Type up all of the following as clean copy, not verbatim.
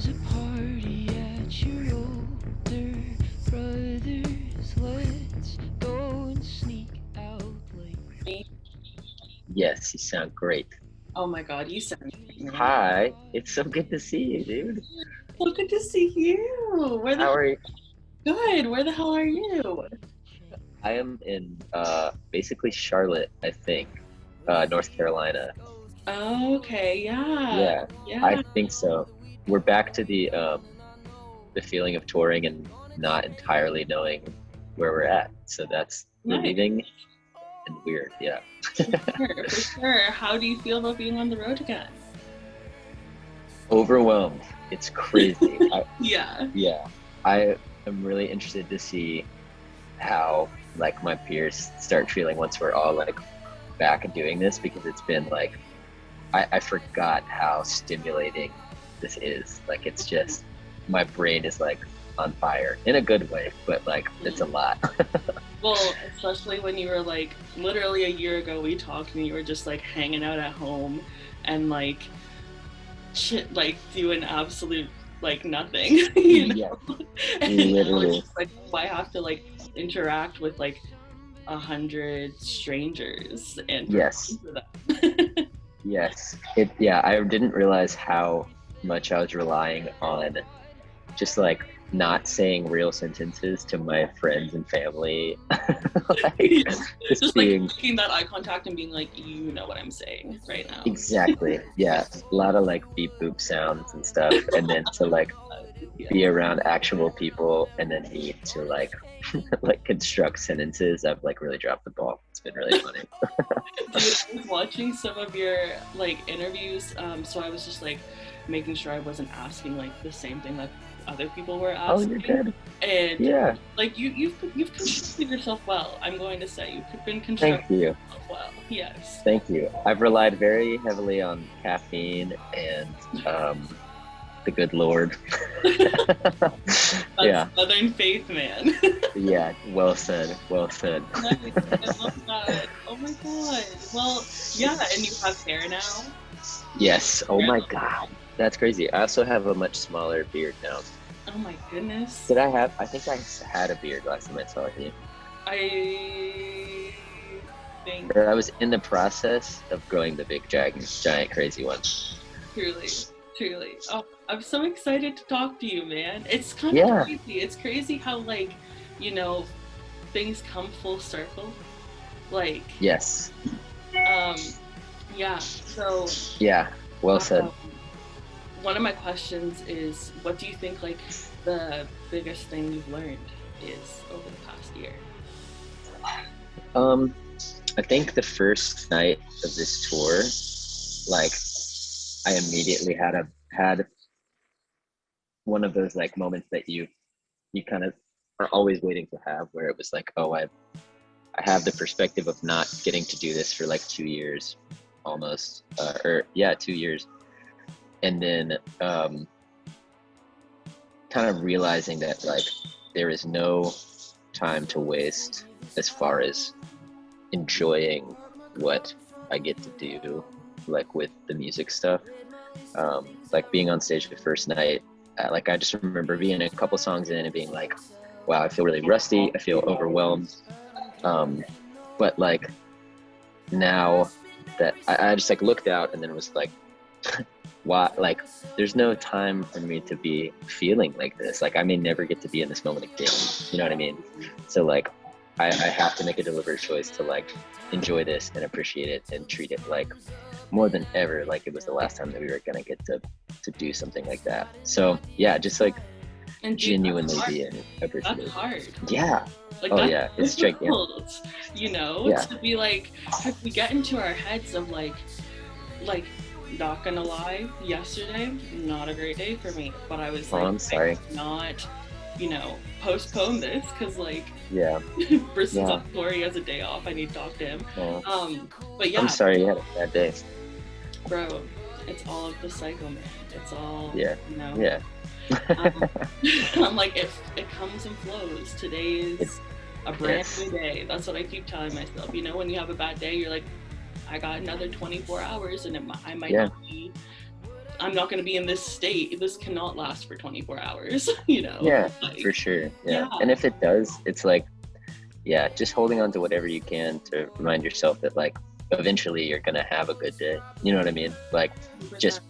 There's a party at your older brother's. Let's go and sneak out like. Yes, you sound great. Oh my God, you sound great, man. Hi, it's so good to see you, dude. So good to see you. How are you? Good. Where the hell are you? I am in basically Charlotte, I think, North Carolina. Oh, okay, yeah. Yeah, I Yeah. think so. We're back to the feeling of touring and not entirely knowing where we're at. So that's Nice. relieving and weird. Yeah. For sure. How do you feel about being on the road again? Overwhelmed. It's crazy. Yeah. Yeah, I am really interested to see how like my peers start feeling once we're all like back and doing this, because it's been like I forgot how stimulating this is. Like it's just my brain is like on fire in a good way, but like it's a lot. Well, especially when you were like, literally a year ago we talked and you were just like hanging out at home and like shit, like doing absolute like nothing, you know? Yeah, And now it's literally. just like, oh, I have to like interact with like 100 strangers and Yes, perform for them. yes. Yeah, I didn't realize how much I was relying on just like not saying real sentences to my friends and family. Like just Just like being making that eye contact and being like, you know what I'm saying right now. exactly, yeah, a lot of like beep boop sounds and stuff, and then to like be around actual people and then need to like like construct sentences. I've like really dropped the ball. It's been really funny. Dude, I was watching some of your like interviews, so I was just like making sure I wasn't asking like the same thing that other people were Oh, asking. you're good. And Yeah, like you've constructed yourself well. I'm going to say you've been thank constructing you. yourself well. Yes. Thank you. I've relied very heavily on caffeine and the good Lord. That's Yeah, Southern faith, man. yeah. Well said. Well said. Nice. I love that. Oh my god. Well, yeah, and you have hair now. Yes. Oh my God. That's crazy. I also have a much smaller beard now. Oh my goodness. Did I have? I think I had a beard last time I saw you. I think Or I was in the process of growing the big giant crazy one. truly, truly. Oh, I'm so excited to talk to you, man. It's kind Yeah. of crazy. It's crazy how like, you know, things come full circle. Like, Yes. yeah. So, Yeah. Well said. um, one of my questions is, what do you think like the biggest thing you've learned is over the past year? I think the first night of this tour, like I immediately had one of those like moments that you kind of are always waiting to have, where it was like, oh, I have the perspective of not getting to do this for like 2 years almost, or yeah, 2 years. And then kind of realizing that like there is no time to waste as far as enjoying what I get to do, like with the music stuff. Like being on stage the first night, like I just remember being a couple songs in and being like, wow, I feel really rusty, I feel overwhelmed. But like now that I just like looked out and then was like, why, like there's no time for me to be feeling like this. Like I may never get to be in this moment again, you know what I mean? So like I have to make a deliberate choice to like enjoy this and appreciate it and treat it like more than ever like it was the last time that we were gonna get to do something like that. So yeah, just like And dude, genuinely that's hard. being appreciative. That's hard. Yeah. Like, Oh that's yeah, it's gigantic. difficult, you know, Yeah. to be like, we get into our heads of like, not gonna lie, yesterday, not a great day for me, but I was Oh, like, I'm sorry. I cannot, postpone this, because like, Yeah. Briston's Yeah. on tour, he has a day off, I need to talk to him. Oh, But yeah, I'm sorry you had a bad day. bro, it's all of the cycle, man. It's all, Yeah. you know. Yeah. I'm like, it comes and flows. Today is a brand Yes. new day. That's what I keep telling myself. You know, when you have a bad day, you're like, I got another 24 hours and I might Yeah. not be I'm not going to be in this state. This cannot last for 24 hours, you know? Yeah, Like, for sure. Yeah. yeah. And if it does, it's like, yeah, just holding on to whatever you can to remind yourself that like eventually you're gonna have a good day. You know what I mean? Like just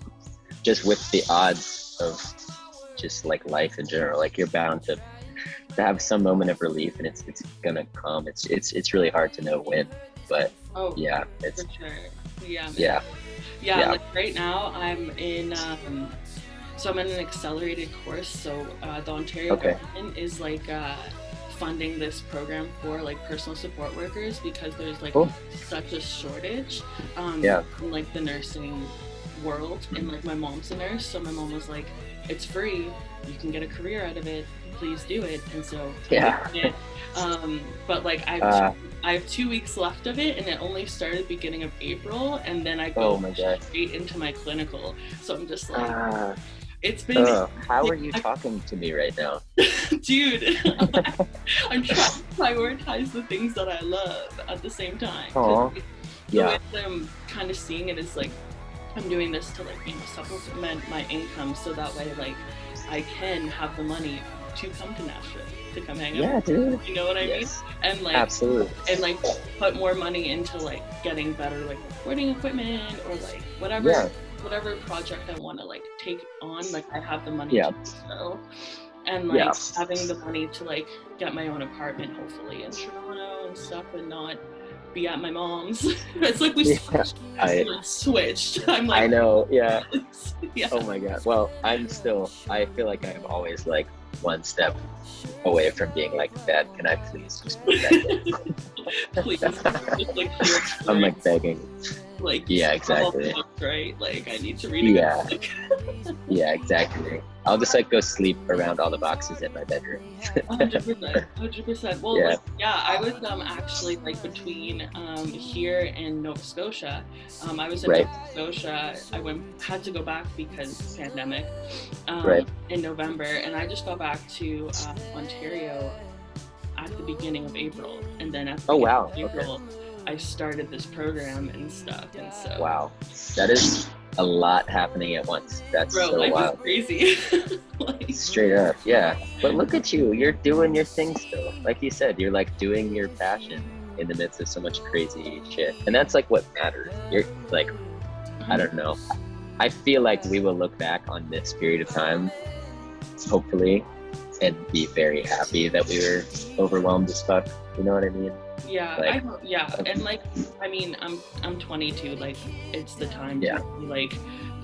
with the odds of just like life in general, like you're bound to have some moment of relief, and it's gonna come. It's really hard to know when, but yeah, it's for sure. Yeah. Yeah. Like right now I'm in so I'm in an accelerated course, so the Ontario government is like funding this program for like personal support workers, because there's like such a shortage in like the nursing world, and like my mom's a nurse, so my mom was like, it's free, you can get a career out of it, please do it. And so but like I have 2 weeks left of it, and it only started beginning of April, and then I go straight into my clinical, so I'm just like it's been how are you talking to me right now? Dude, I'm trying to prioritize the things that I love at the same time. The way that I'm kind of seeing it is like I'm doing this to like, you know, supplement my income, so that way like I can have the money to come to Nashville, to come hang out. Yeah, dude. You know what I mean? And like absolutely, and like put more money into like getting better like recording equipment, or like whatever project I want to like take on, like I have the money to do so. And like having the money to like get my own apartment hopefully in Toronto and stuff, and not be at my mom's. It's like we switched. I'm like, I know, oh my god. Well, I feel like I'm always like one step away from being like, Dad, can I please just put that in? Please. Just, like, I'm like begging. Like, exactly. Right? Like, I need to read it. Yeah, exactly. I'll just like go sleep around all the boxes in my bedroom. 100%. Well, I was actually like between here and Nova Scotia. I was in Nova Scotia. I had to go back because pandemic in November, and I just got back to Ontario at the beginning of April, and then at the beginning of April, I started this program and stuff, and so that is a lot happening at once. That's so wild. Crazy. Straight up, yeah. But look at you, you're doing your thing still. Like you said, you're like doing your passion in the midst of so much crazy shit, and that's like what matters. You're like, I don't know. I feel like we will look back on this period of time, hopefully, and be very happy that we were overwhelmed as fuck. You know what I mean? Yeah, and like, I mean, I'm 22. Like, it's the time to be like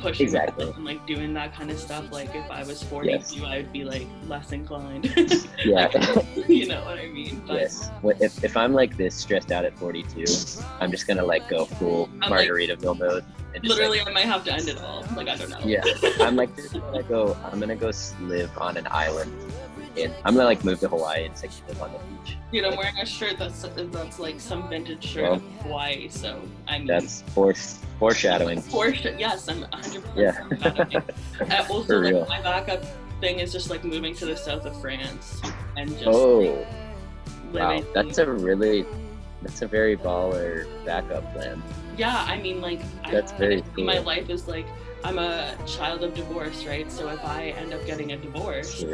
pushing and like doing that kind of stuff. Like, if I was 42, I would be like less inclined. Yeah, you know what I mean? But, if I'm like this stressed out at 42, I'm just gonna like go full Margaritaville mode. And literally, I might have to end it all. Like, I don't know. Yeah, I'm like, I'm gonna go live on an island. I'm gonna like move to Hawaii and like live on the beach. Dude, I'm wearing a shirt that's like some vintage shirt of Hawaii, so I mean that's foreshadowing. Yes, I'm 100% foreshadowing. Also, like, my backup thing is just like moving to the south of France and just living. Wow, that's a very baller backup plan. Yeah, I mean, like, that's very cool. My life is like, I'm a child of divorce, right? So if I end up getting a divorce,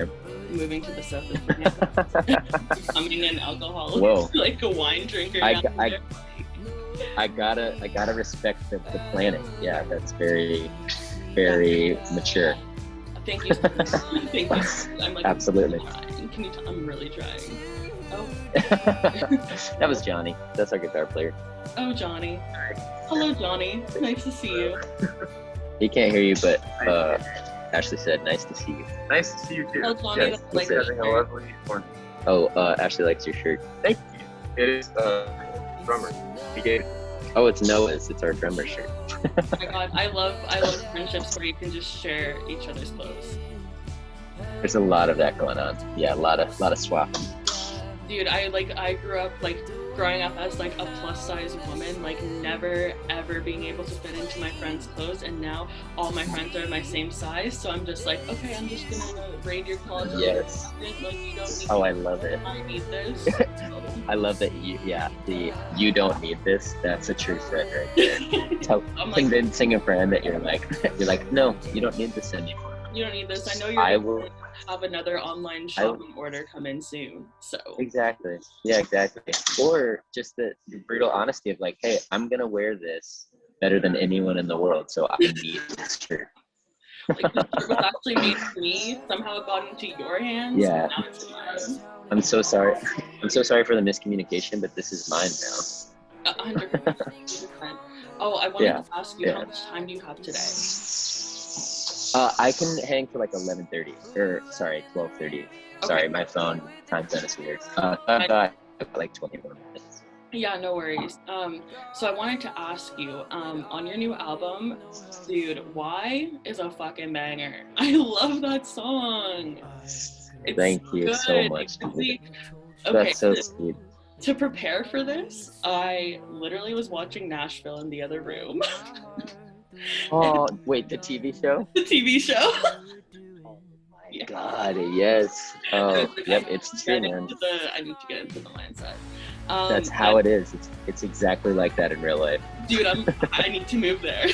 moving to the south of France, becoming an alcoholic, like a wine drinker. I gotta respect the planning. Yeah, that's very, very mature. Thank you. Thank you. I'm like, absolutely. I'm really trying. Oh. That was Johnny. That's our guitar player. Oh, Johnny. Hello, Johnny. Nice to see you. He can't hear you, but Ashleigh said, "Nice to see you." Nice to see you too. Oh, Johnny, yes, like having a lovely morning. Oh, Ashleigh likes your shirt. Thank you. It is drummer. He gave. Oh, it's Noah's. It's our drummer shirt. Oh my god, I love friendships where you can just share each other's clothes. There's a lot of that going on. Yeah, a lot of swapping. Dude, I grew up like growing up as like a plus size woman, like never ever being able to fit into my friends' clothes, and now all my friends are my same size, so I'm just like, okay, I'm just gonna raid your closet. Yes. Like, you don't need I love it. I need this. I love that you don't need this. That's a true friend right there. Convincing a friend that you're like, no, you don't need this anymore. You don't need this. I know you're gonna have another online shopping order come in soon. So exactly. Yeah, exactly. Or just the brutal honesty of like, hey, I'm gonna wear this better than anyone in the world, so I need this shirt. Like this shirt was actually made for me. Somehow it got into your hands. Yeah. Now it's mine. I'm so sorry. I'm so sorry for the miscommunication, but this is mine now. 100%. Oh, I wanted to ask you, how much time do you have today? I can hang for like 11:30, or sorry, 12:30. Okay. Sorry, my phone time zone is weird. I've got like 20 more minutes. Yeah, no worries. So I wanted to ask you, on your new album, dude, Why is a fucking banger. I love that song. Thank you good. so much. Okay, that's so sweet. To prepare for this, I literally was watching Nashville in the other room. Oh, wait, the TV show? The TV show. Oh my God, yes. Oh, yep, it's true, man. I need to get into the mindset. That's how it is. It's exactly like that in real life. Dude, I need to move there.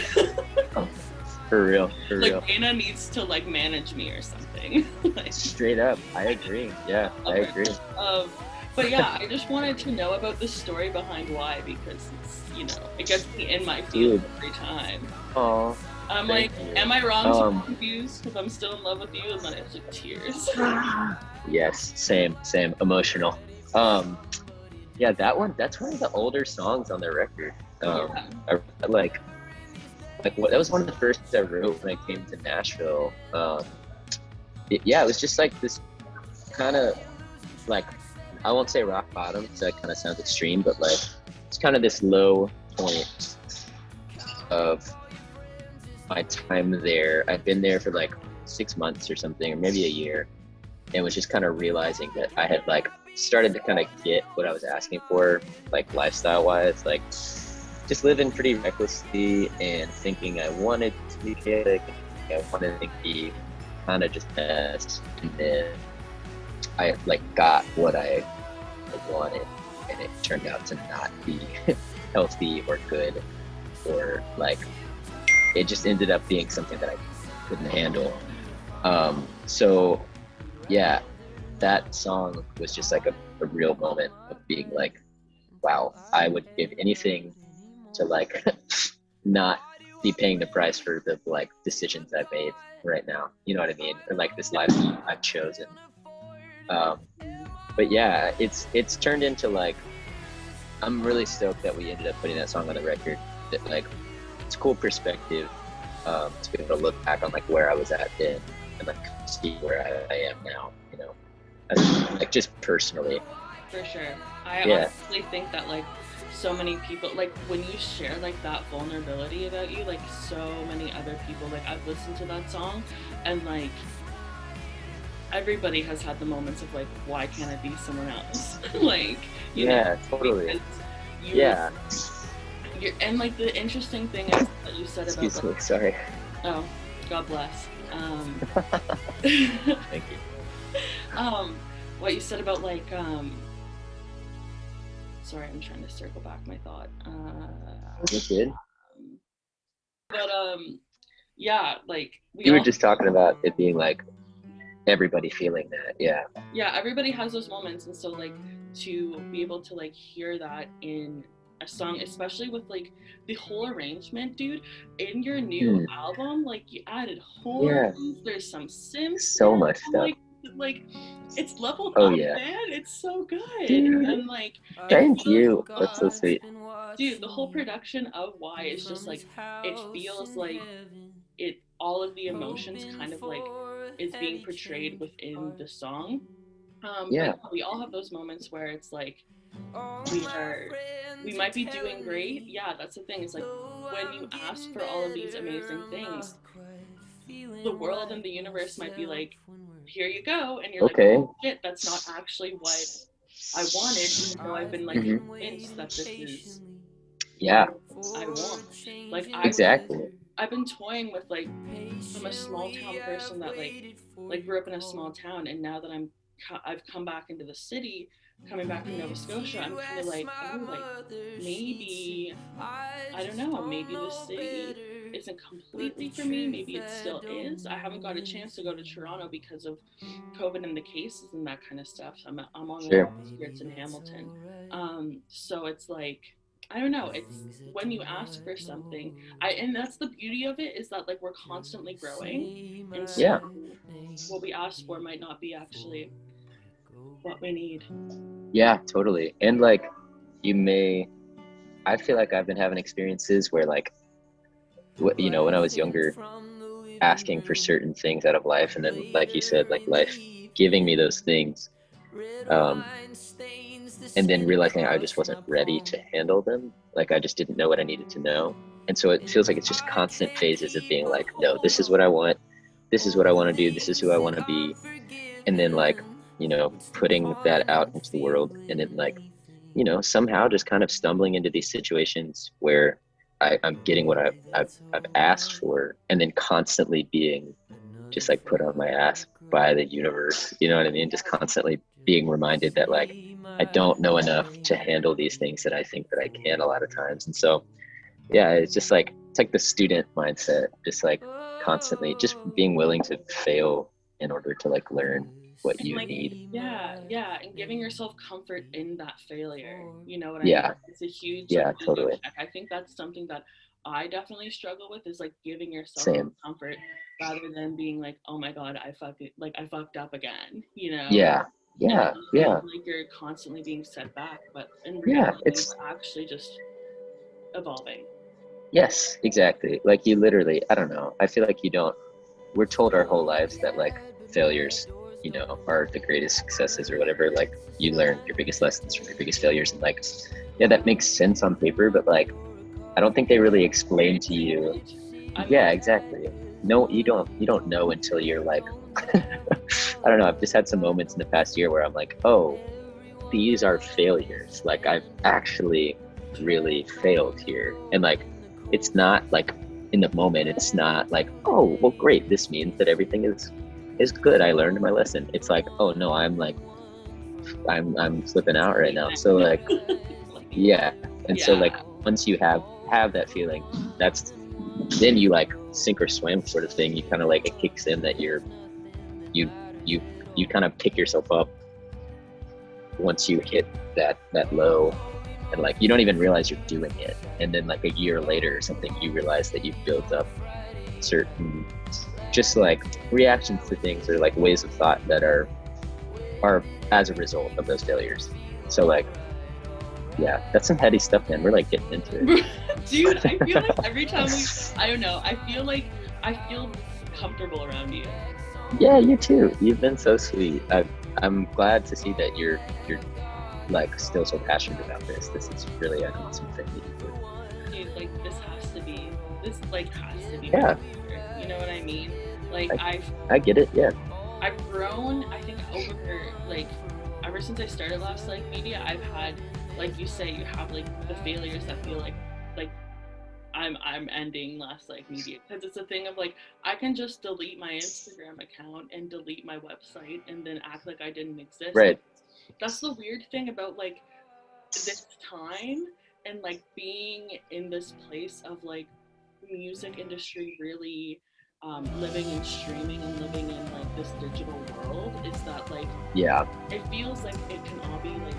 For real. Dana needs to like manage me or something. Straight up, I agree. Yeah, I agree. But yeah, I just wanted to know about the story behind Why, because it's, it gets me in my feels every time. Oh. I'm like, am I wrong to be confused? Because I'm still in love with you, and then it's like tears. Yes, same, emotional. Yeah, that's one of the older songs on the record. That was one of the first I wrote when I came to Nashville. It was just like this kind of like, I won't say rock bottom, because that kind of sounds extreme, but like it's kind of this low point of my time there. I've been there for like 6 months or something, or maybe a year, and was just kind of realizing that I had like started to kind of get what I was asking for, like lifestyle wise, like just living pretty recklessly and thinking I wanted to be chaotic, I wanted to be kind of just best, and then I like got what I wanted, and it turned out to not be healthy or good, or like it just ended up being something that I couldn't handle. So yeah, that song was just like a real moment of being like, wow, I would give anything to like not be paying the price for the like decisions I've made right now, you know what I mean, or like this life I've chosen. But yeah, it's turned into like, I'm really stoked that we ended up putting that song on the record. That like, it's cool perspective to be able to look back on like where I was at then and like see where I am now, like just personally. For sure. I honestly think that like so many people, like when you share like that vulnerability about you, like so many other people, like I've listened to that song and like everybody has had the moments of like, why can't I be someone else? Like, you know, totally. And like the interesting thing is that you said about Excuse me, sorry. Oh, God bless. Thank you. What you said about like sorry, I'm trying to circle back my thought. You good? But yeah, like you were just talking about it being like everybody feeling that. Yeah, everybody has those moments, and so like to be able to like hear that in a song, especially with like the whole arrangement, dude, in your new album, like you added horns, there's some synths, so much stuff, like it's leveled up, man, it's so good, dude. And like thank you, that's so sweet, dude. The whole production of Why is just like, it feels like it, all of the emotions kind of like is being portrayed within the song. But we all have those moments where it's like we might be doing great. Yeah, that's the thing. It's like when you ask for all of these amazing things, the world and the universe might be like, here you go, and you're like, oh, shit, that's not actually what I wanted, even though I've been like convinced that this is what I want. Like I've been toying with like, I'm a small town person that like grew up in a small town, and now that I've come back into the city, coming back from Nova Scotia, I'm kind of like, oh, like maybe, I don't know, maybe the city isn't completely for me. Maybe it still is. I haven't got a chance to go to Toronto because of COVID and the cases and that kind of stuff. I'm on the Sure. outskirts in Hamilton. So it's like, I don't know. It's when you ask for something, and that's the beauty of it, is that like we're constantly growing, and so Yeah. what we ask for might not be actually what we need. Yeah, totally. And like I feel like I've been having experiences where like, you know, when I was younger, asking for certain things out of life, and then like you said, like life giving me those things, um, and then realizing I just wasn't ready to handle them. Like I just didn't know what I needed to know. And so it feels like it's just constant phases of being like, no, this is what I want. This is what I want to do. This is who I want to be. And then like, you know, putting that out into the world, and then like, you know, somehow just kind of stumbling into these situations where I'm getting what I've asked for, and then constantly being just like put on my ass by the universe. You know what I mean? Just constantly being reminded that like I don't know enough to handle these things that I think that I can a lot of times. And so yeah, it's just like, it's like the student mindset, just like constantly just being willing to fail in order to like learn what And you like, need. yeah, and giving yourself comfort in that failure. You know what I mean? Yeah, It's a huge yeah, like ego totally. check. I think that's something that I definitely struggle with, is like giving yourself Same. comfort rather than being like, oh my god, I fucked up again. You know? Yeah, And yeah, you feel yeah, like you're constantly being set back, but in yeah. reality, It's, it's actually just evolving. yes, exactly. Like you literally, I don't know. I feel like we're told our whole lives that like failures, you know, are the greatest successes or whatever. Like you learn your biggest lessons from your biggest failures. And like, yeah, that makes sense on paper, but like, I don't think they really explain to you. Yeah, exactly. No, you don't know until you're like, I don't know. I've just had some moments in the past year where I'm like, oh, these are failures. Like I've actually really failed here. And like, it's not like in the moment, it's not like, oh, well, great. This means that everything is good. I learned my lesson. It's like, oh no, I'm flipping out right now. So like, yeah. And so like, Yeah. once you have that feeling, then you like sink or swim sort of thing. You kind of like, it kicks in that you you you kind of pick yourself up once you hit that low, and like you don't even realize you're doing it, and then like a year later or something, you realize that you've built up certain just like reactions to things, or like ways of thought that are as a result of those failures. So like, yeah, that's some heady stuff, man. We're like getting into it. Dude, I feel like every time I don't know, I feel comfortable around you. Yeah, you too. You've been so sweet. I'm glad to see that you're like still so passionate about this. This is really an awesome thing that you do. Dude, like this has to be Yeah. my future. You know what I mean? Like I get it. Yeah. I've grown, I think, over like ever since I started Last Like Media. I've had, like you say, you have like the failures that feel like I'm ending Last Like Media, because it's a thing of like, I can just delete my Instagram account and delete my website and then act like I didn't exist. Right. That's the weird thing about like this time, and like being in this place of like music industry really living and streaming and living in like this digital world, is that like, Yeah. it feels like it can all be like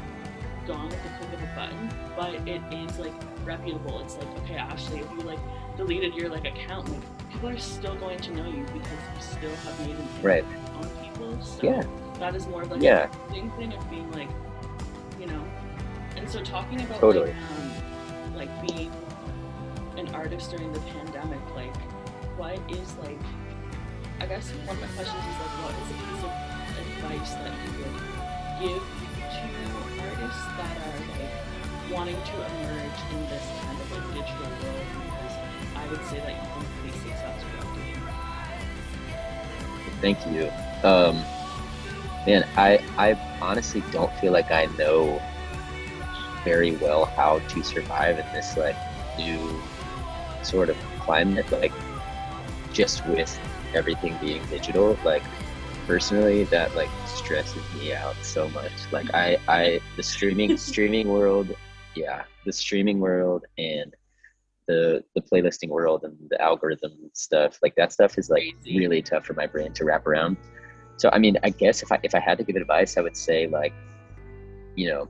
gone with the click of a button, but it is like reputable. It's like, okay, Ashleigh, if you like deleted your like account, like people are still going to know you because you still have made an Right. impact on people. So Yeah. that is more of like Yeah. a thing of being like, you know. And so talking about Totally. like being an artist during the pandemic, like what is like, I guess one of my questions is like, what is a piece of advice that you would give to artists that are like wanting to emerge in this kind of like digital world? Because I would say that you've been pretty successful at doing that. Thank you. Man, I honestly don't feel like I know very well how to survive in this like new sort of climate, like just with everything being digital. Like personally, that like stresses me out so much. Like the streaming world, yeah, the streaming world and the playlisting world and the algorithm stuff, like that stuff is like Crazy. really tough for my brain to wrap around. So I mean, I guess if I had to give advice, I would say like, you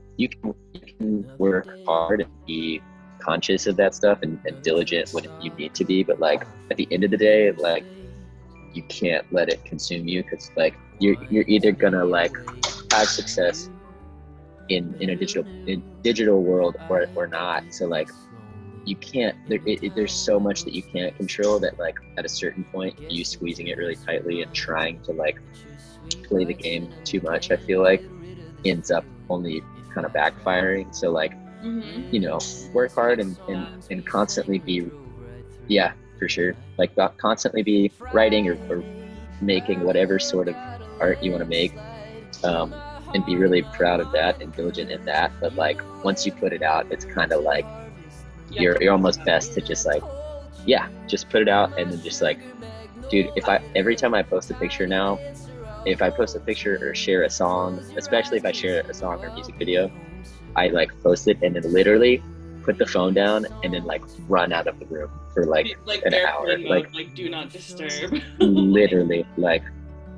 can work hard and be conscious of that stuff and diligent when you need to be, but like at the end of the day, like you can't let it consume you, because like you're either gonna like have success in a digital world or not. So like you can't, there's so much that you can't control that like at a certain point you squeezing it really tightly and trying to like play the game too much, I feel like ends up only kind of backfiring. So like, work hard and constantly be, yeah, for sure, like constantly be writing or making whatever sort of art you want to make, and be really proud of that and diligent in that. But like once you put it out, it's kind of like you're almost best to just like, yeah, just put it out. And then just like, dude, every time I post a picture now, if I post a picture or share a song, especially if I share a song or music video, I like post it and then literally put the phone down and then like run out of the room for like an hour. Like do not disturb. Literally, like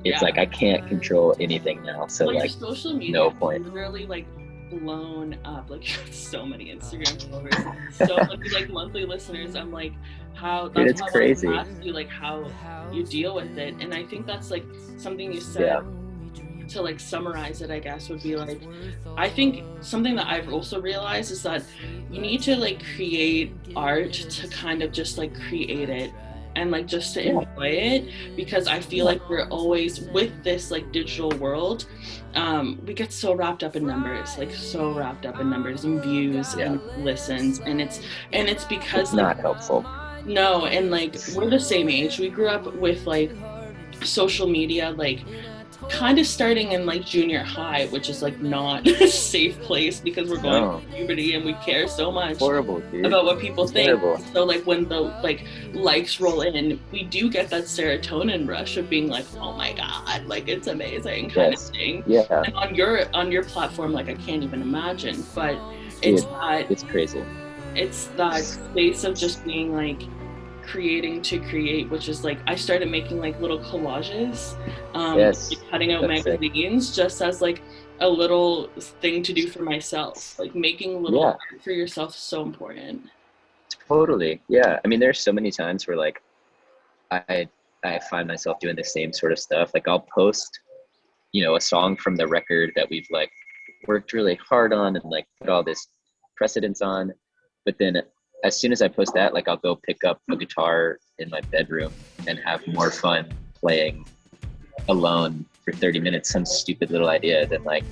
it's like I can't control anything now. So like social media, no point. Literally like blown up. Like so many Instagram followers, so many like monthly listeners. I'm like, how? That's dude, it's how crazy. I ask you like how you deal with it, and I think that's like something you said. To like summarize it, I guess would be like, I think something that I've also realized is that you need to like create art to kind of just like create it and like just to enjoy it, because I feel like we're always with this like digital world, we get so wrapped up in numbers, and views and listens, and it's because it's not helpful. No, and like we're the same age. We grew up with like social media, like kind of starting in like junior high, which is like not a safe place because we're going through puberty and we care so much about what people think. So like when the like likes roll in, we do get that serotonin rush of being like, oh my god, like it's amazing kind of thing. Yeah. And on your platform, like I can't even imagine, but it's crazy. It's that space of just being like creating to create, which is like I started making like little collages, like cutting out magazines just as like a little thing to do for myself. Like making little art for yourself is so important. Totally. Yeah. I mean, there's so many times where like I find myself doing the same sort of stuff. Like I'll post, a song from the record that we've like worked really hard on and like put all this precedence on, but then as soon as I post that, like I'll go pick up a guitar in my bedroom and have more fun playing alone for 30 minutes, some stupid little idea that like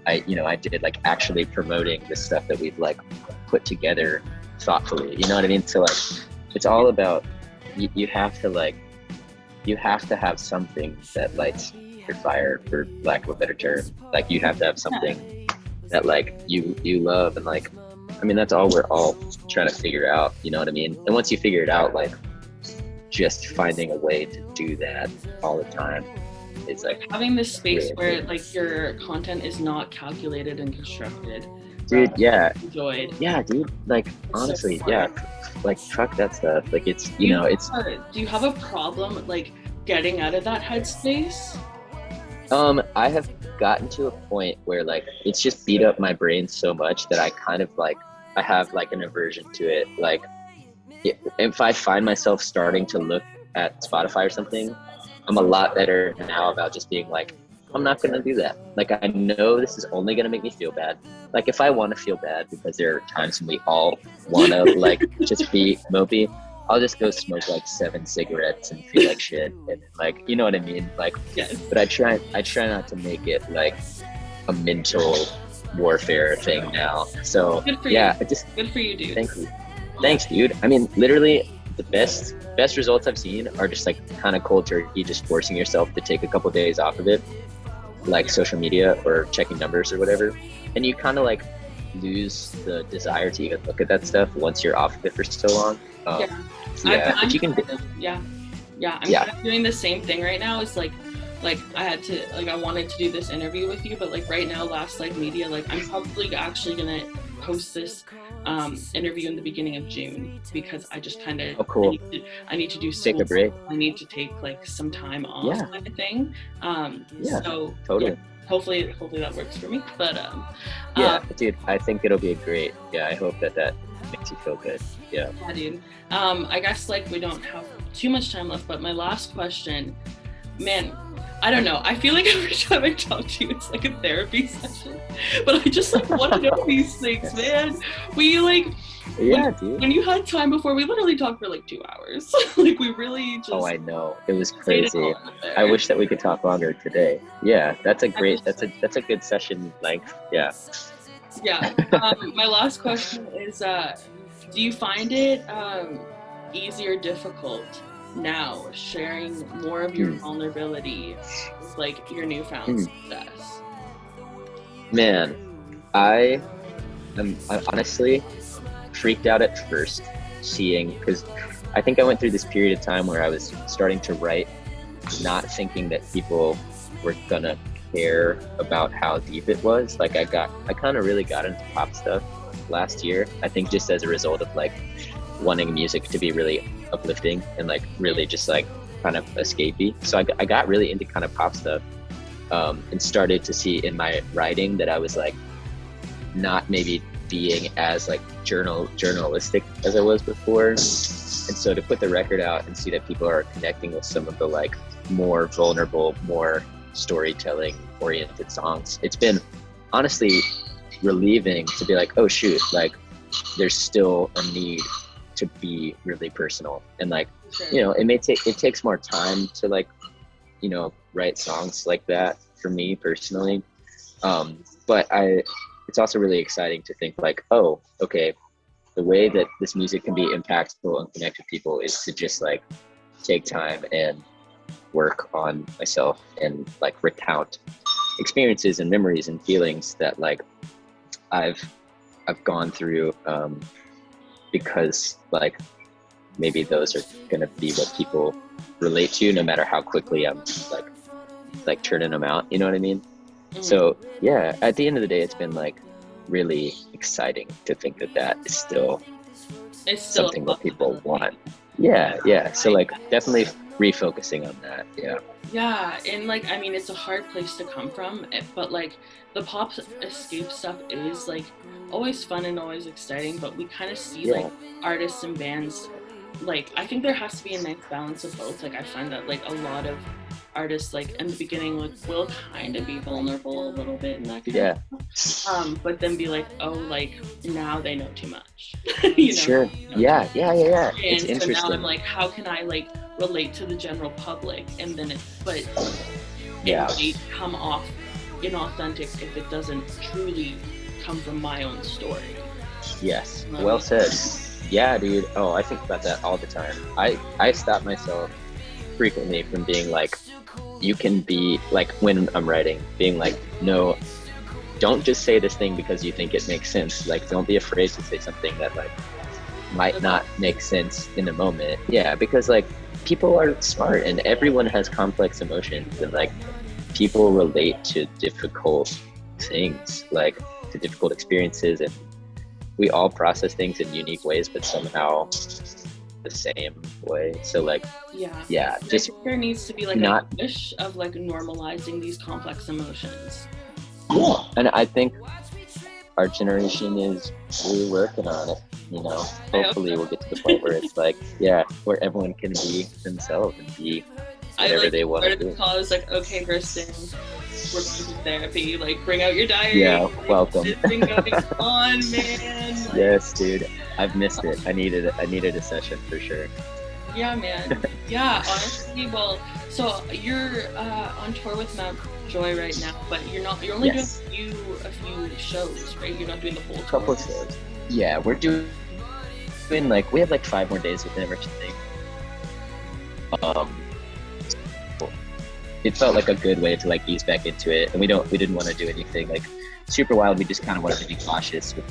I did, like actually promoting the stuff that we've like put together thoughtfully, you know what I mean? So like it's all about you have to have something that lights your fire, for lack of a better term. Like you have to have something that like you love, and like I mean, that's all we're all trying to figure out, you know what I mean? And once you figure it out, like just finding a way to do that all the time is like having this space where like your content is not calculated and constructed. Dude, yeah. Enjoyed. Yeah, dude. Like honestly, like fuck that stuff. Like it's do you have a problem like getting out of that headspace? I have gotten to a point where like it's just beat up my brain so much that I kind of like I have like an aversion to it. Like if I find myself starting to look at Spotify or something, I'm a lot better now about just being like, I'm not gonna do that. Like I know this is only gonna make me feel bad. Like if I want to feel bad, because there are times when we all want to like just be mopey, I'll just go smoke like 7 cigarettes and feel like shit, and like, you know what I mean? Like, but I try not to make it like a mental warfare thing now. So yeah, good for you, dude. Thank you. Thanks, dude. I mean, literally the best results I've seen are just like kind of cold turkey, just forcing yourself to take a couple days off of it, like social media or checking numbers or whatever, and you kind of like lose the desire to even look at that stuff once you're off of it for so long. I'm kind of doing the same thing right now. It's like like I had to, like I wanted to do this interview with you, but like right now, Last Like Media, like I'm probably actually gonna post this interview in the beginning of June, because I just kind of cool. I need to do Take a break. I need to take like some time off, kind of thing. So totally. Yeah, hopefully that works for me. But dude, I think it'll be great. Yeah, I hope that makes you feel good. Yeah, dude. I guess like we don't have too much time left, but my last question, man, I don't know. I feel like every time I talk to you, it's like a therapy session. But I just like want to know these things, man. We like, dude. When you had time before, we literally talked for like 2 hours. Like we really just. Oh, I know. It was crazy. I wish that we could talk longer today. Yeah, that's a good session length. Yeah. Yeah. My last question is, do you find it easy or difficult now sharing more of your vulnerability with like your newfound success? Man, I honestly freaked out at first seeing, because I think I went through this period of time where I was starting to write, not thinking that people were gonna care about how deep it was. Like I kind of really got into pop stuff last year, I think, just as a result of like wanting music to be really uplifting and like really just like kind of escapey. So I got really into kind of pop stuff, and started to see in my writing that I was like not maybe being as like journalistic as I was before. And so to put the record out and see that people are connecting with some of the like more vulnerable, more storytelling oriented songs, it's been honestly relieving to be like, oh shoot, like there's still a need to be really personal. And like, you know, it takes more time to like, you know, write songs like that for me personally. But it's also really exciting to think like, oh, okay, the way that this music can be impactful and connect with people is to just like take time and work on myself and like recount experiences and memories and feelings that like I've gone through, because like maybe those are gonna be what people relate to, no matter how quickly I'm like turning them out, you know what I mean? So yeah, at the end of the day, it's been like really exciting to think that is still something that people want. Yeah. So like definitely refocusing on that. Yeah, and like I mean, it's a hard place to come from, but like the pop escape stuff is like always fun and always exciting, but we kind of see like artists and bands, like I think there has to be a nice balance of both. Like I find that like a lot of artists like in the beginning like will kind of be vulnerable a little bit and that kind of stuff, but then be like, oh, like now they know too much. You know? Sure. Yeah. And it's so interesting. now I'm like, how can I like relate to the general public, and then it may come off inauthentic if it doesn't truly come from my own story. Yes, well said. Yeah, dude. Oh, I think about that all the time. I stop myself frequently from being like, you can be like, when I'm writing, being like, no, don't just say this thing because you think it makes sense. Like, don't be afraid to say something that like might not make sense in the moment. Yeah, because like people are smart and everyone has complex emotions, and like people relate to difficult things, like to difficult experiences, and we all process things in unique ways, but somehow the same way. So like, yeah, just there needs to be like a push of like normalizing these complex emotions. Yeah, and I think our generation is really working on it. You know, hopefully we'll get to the point where it's like, where everyone can be themselves and be whatever they want to do. I was like, okay, Briston, we're going to therapy. Like, bring out your diary. Yeah, like, welcome. This thing going on, man. Like, yes, dude. I've missed it. I needed a session for sure. Yeah, man. Yeah, honestly, well, so you're on tour with Mount Joy right now, but you're only doing a few shows, right? You're not doing the whole tour. Couple of shows. Yeah, we're doing like, we have like 5 more days with them or something. It felt like a good way to like ease back into it, and we didn't want to do anything like super wild. We just kind of wanted to be cautious with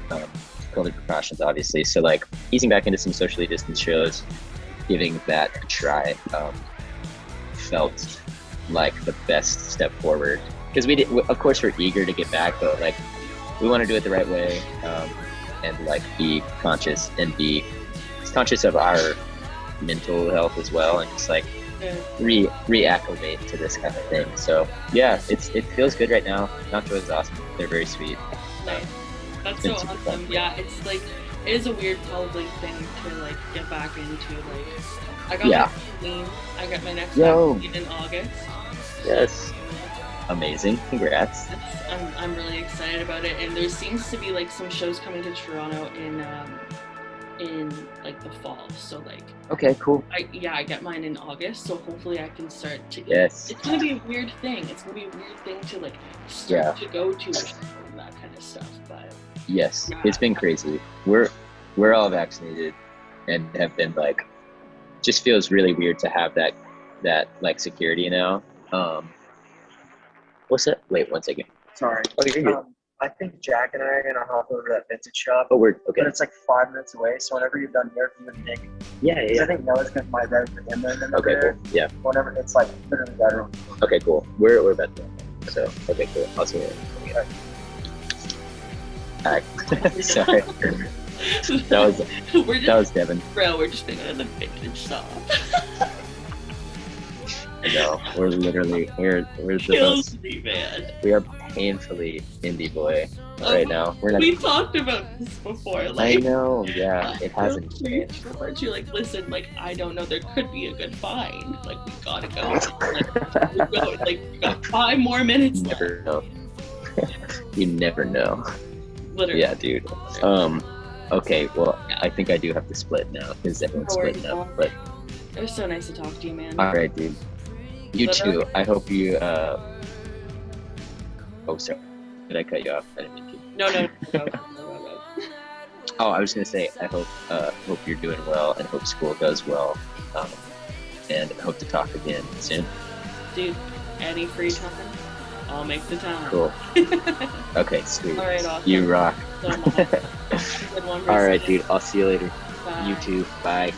COVID precautions, obviously. So like easing back into some socially distanced shows, giving that a try, felt like the best step forward, because of course we're eager to get back, but like we want to do it the right way, and like be conscious and be conscious of our mental health as well, and just like reacclimate to this kind of thing. So yeah, it feels good right now. Nacho is awesome. They're very sweet. Nice. That's so awesome. Yeah, it's like, it is a weird probably thing to like get back into. Like, I got my vaccine. I got my next vaccine in August. Yes. Amazing. Congrats. I'm really excited about it, and there seems to be like some shows coming to Toronto in like the fall. So like, okay, cool. I get mine in August, so hopefully I can start to. Yes. It's gonna be a weird thing. It's gonna be a weird thing to like start to go to a show and that kind of stuff. But yes, it's been crazy. We're all vaccinated and have been like, just feels really weird to have that like security now. What's that? Wait 1 second. Sorry. Oh, you're good. I think Jack and I are gonna hop over to that vintage shop. Oh, we're okay. But it's like 5 minutes away, so whenever you're done here, if you and Nick. Yeah. I think Noah's gonna buy better for him than okay, there. cool. Yeah. Whenever it's like literally better. Okay, cool. We're about to. So okay, cool. I'll see you later. All right. Sorry. That was Devin. Bro, we're just thinking of the vintage shop. I know. We're the Kills most. me, man. We are painfully indie boy right now. We're not. We talked about this before. Like, I know. Yeah, it hasn't changed. Weren't you like, listen, like, I don't know, there could be a good find. Like, we gotta go. Like, we got 5 more minutes You left. never know. You never know. Literally. Yeah, dude. Okay. Well, I think I do have to split now because everyone's splitting up. But It was so nice to talk to you, man. all right, dude. You too. I hope you. Oh, sorry. Did I cut you off? I didn't mean to. No. Oh, I was gonna say I hope you're doing well and hope school does well, and hope to talk again soon. Dude, any free time, I'll make the time. Cool. Okay, sweet. All right, awesome. You rock. So much. Have a good one, All right, Briston. dude. I'll see you later. Bye. You too. Bye.